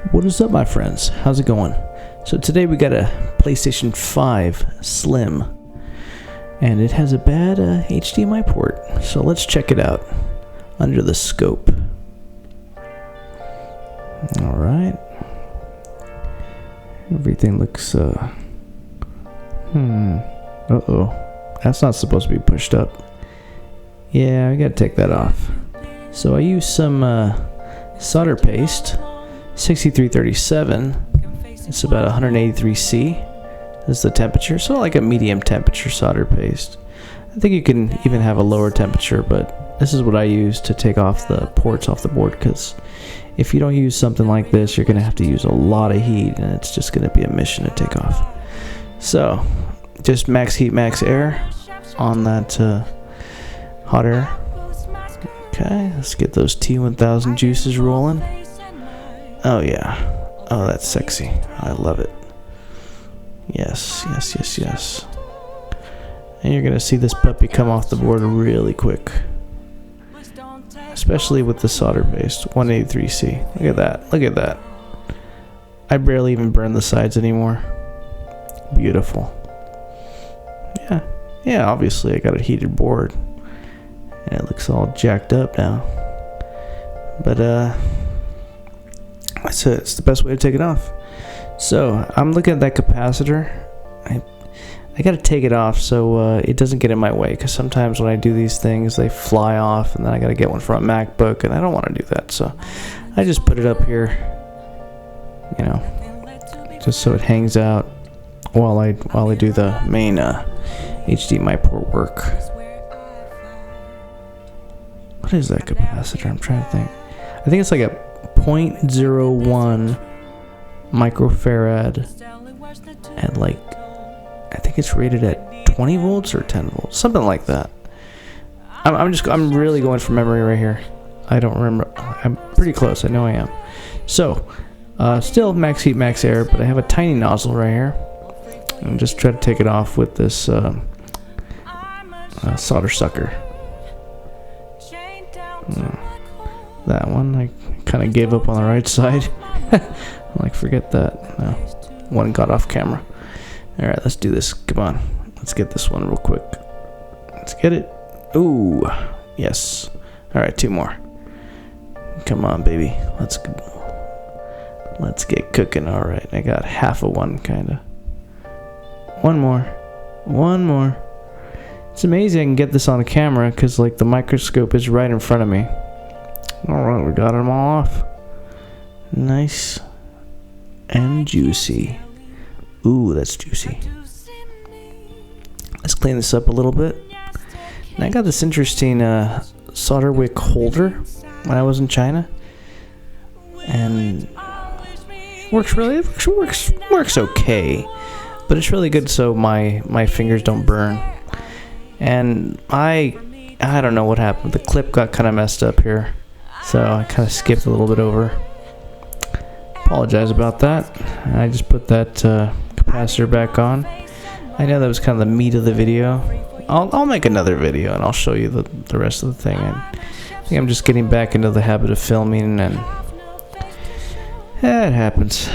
What is up, my friends? How's it going? So today we got a PlayStation 5 Slim, and it has a bad HDMI port. So let's check it out under the scope. All right. Everything looks that's not supposed to be pushed up. Yeah, I gotta take that off. So I use some solder paste, 6337. It's about 183C is the temperature, so like a medium temperature solder paste. I think you can even have a lower temperature, but this is what I use to take off the ports off the board, because if you don't use something like this, you're gonna have to use a lot of heat, and it's just gonna be a mission to take off. So just max heat, max air on that hot air. Okay, let's get those T1000 juices rolling. Oh yeah, oh that's sexy. I love it. Yes, yes, yes, yes. And you're gonna see this puppy come off the board really quick, especially with the solder paste. 183C. Look at that. Look at that. I barely even burn the sides anymore. Beautiful. Yeah, obviously I got a heated board and it looks all jacked up now, but it's the best way to take it off. So I'm looking at that capacitor. I gotta take it off so it doesn't get in my way, because sometimes when I do these things they fly off, and then I gotta get one for a MacBook, and I don't want to do that, so I just put it up here, you know, just so it hangs out while I do the main HDMI port work. What is that capacitor? I'm trying to think. I think it's like a 0.01 microfarad, and like I think it's rated at 20 volts or 10 volts, something like that. I'm really going from memory right here. I don't remember. I'm pretty close. I know I am. So still max heat, max air, but I have a tiny nozzle right here. And just try to take it off with this solder sucker. That one, I kind of gave up on the right side. Like, forget that. No, one got off camera. All right, let's do this. Come on, let's get this one real quick. Let's get it. Ooh, yes. All right, two more. Come on, baby. Let's get cooking. All right, I got half of one, kind of. One more. It's amazing I can get this on the camera, because like the microscope is right in front of me. Alright, we got them all off. Nice and juicy. Ooh, that's juicy. Let's clean this up a little bit. And I got this interesting solder wick holder when I was in China, and works okay. But it's really good so my fingers don't burn. And I don't know what happened. The clip got kind of messed up here, so I kind of skipped a little bit over. Apologize about that. I just put that capacitor back on. I know that was kind of the meat of the video. I'll make another video and I'll show you the rest of the thing. And I think I'm just getting back into the habit of filming, and it happens.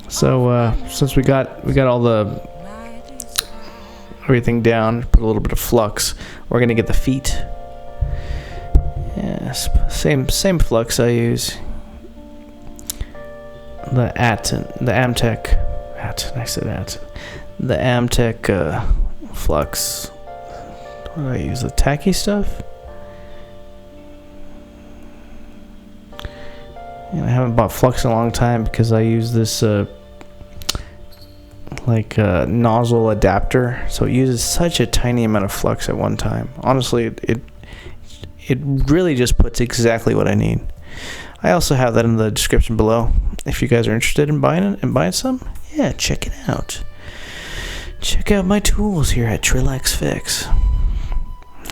So since we got all the everything down, put a little bit of flux, we're gonna get the feet. Yes, same flux I use. The Amtech flux. What do I use? The tacky stuff. And I haven't bought flux in a long time because I use this nozzle adapter, so it uses such a tiny amount of flux at one time. Honestly, it really just puts exactly what I need. I also have that in the description below if you guys are interested in buying some. Yeah, check it out. Check out my tools here at Trílex Fix.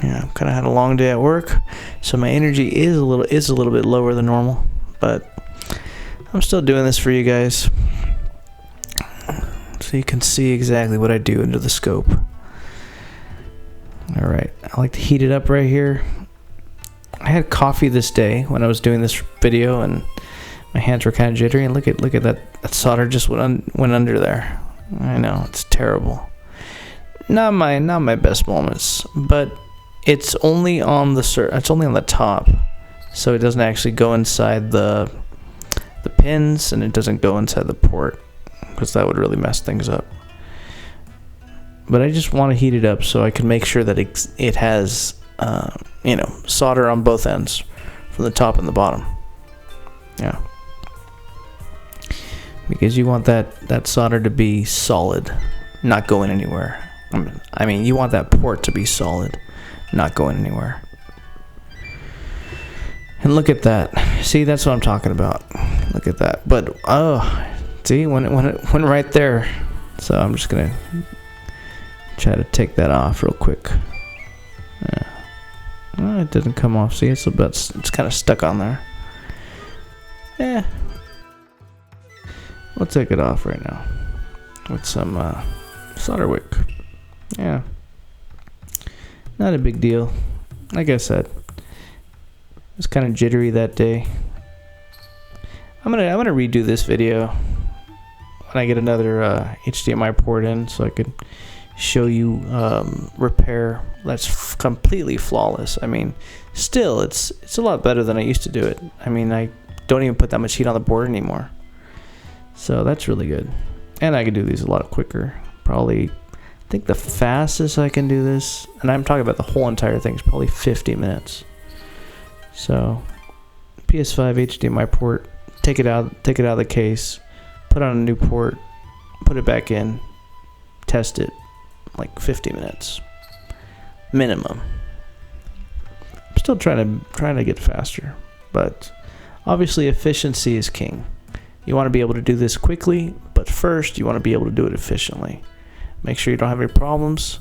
Yeah, I've kind of had a long day at work, so my energy is a little bit lower than normal, but I'm still doing this for you guys, so you can see exactly what I do under the scope. Alright, I like to heat it up right here. I had coffee this day when I was doing this video, and My hands were kind of jittery, and look at that solder just went under there. I know, it's terrible. Not my best moments, but it's only on the top, so it doesn't actually go inside the pins, and it doesn't go inside the port, because that would really mess things up. But I just want to heat it up so I can make sure that it has solder on both ends, from the top and the bottom. Yeah. Because you want that solder to be solid, not going anywhere. I mean, you want that port to be solid, not going anywhere. And look at that. See, that's what I'm talking about. Look at that. But, oh, see, when it went right there. So I'm just going to try to take that off real quick. Yeah. Well, it didn't come off. See, it's kind of stuck on there. Yeah. We'll take it off right now with some solder wick. Yeah. Not a big deal. Like I said, it was kind of jittery that day. I'm gonna redo this video when I get another HDMI port in, so I could show you repair that's completely flawless. I mean, still, it's a lot better than I used to do it. I mean, I don't even put that much heat on the board anymore, so that's really good. And I can do these a lot quicker. Probably, I think the fastest I can do this, and I'm talking about the whole entire thing, is probably 50 minutes. So, PS5 HDMI port, take it out of the case, put on a new port, put it back in, test it, like 50 minutes minimum. I'm still trying to get faster, but obviously efficiency is king. You want to be able to do this quickly, but first you want to be able to do it efficiently. Make sure you don't have any problems.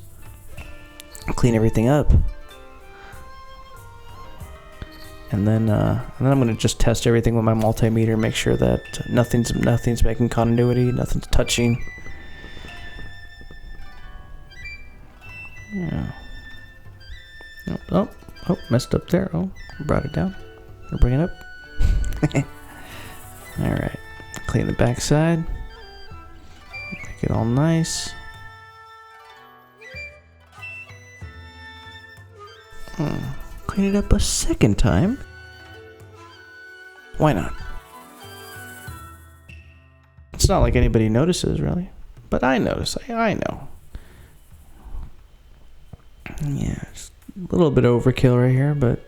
Clean everything up. And then I'm going to just test everything with my multimeter, make sure that nothing's making continuity, nothing's touching. Yeah. Oh, messed up there. Oh, brought it down. I'll bring it up. Alright. Clean the back side. Make it all nice. Clean it up a second time. Why not? It's not like anybody notices, really. But I notice. I know. Yeah, just a little bit of overkill right here, but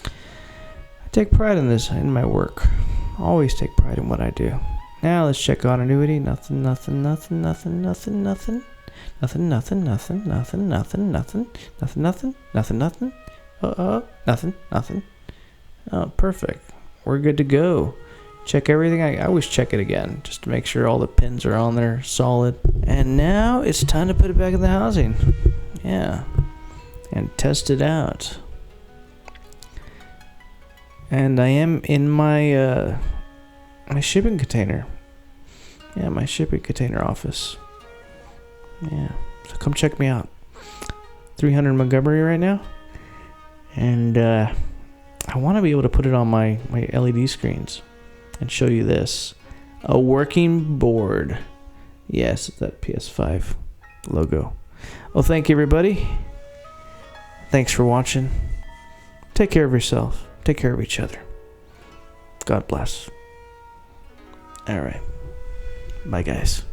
I take pride in this, in my work. I always take pride in what I do. Now let's check continuity. Nothing. Nothing. Oh, perfect. We're good to go. Check everything. I always check it again just to make sure all the pins are on there solid. And now it's time to put it back in the housing. Yeah. And test it out. And I am in my my shipping container. Yeah, my shipping container office. Yeah. So come check me out. 300 Montgomery right now. And I want to be able to put it on my LED screens and show you this. A working board. Yes, it's that PS5 logo. Well, thank you, everybody. Thanks for watching. Take care of yourself. Take care of each other. God bless. All right. Bye, guys.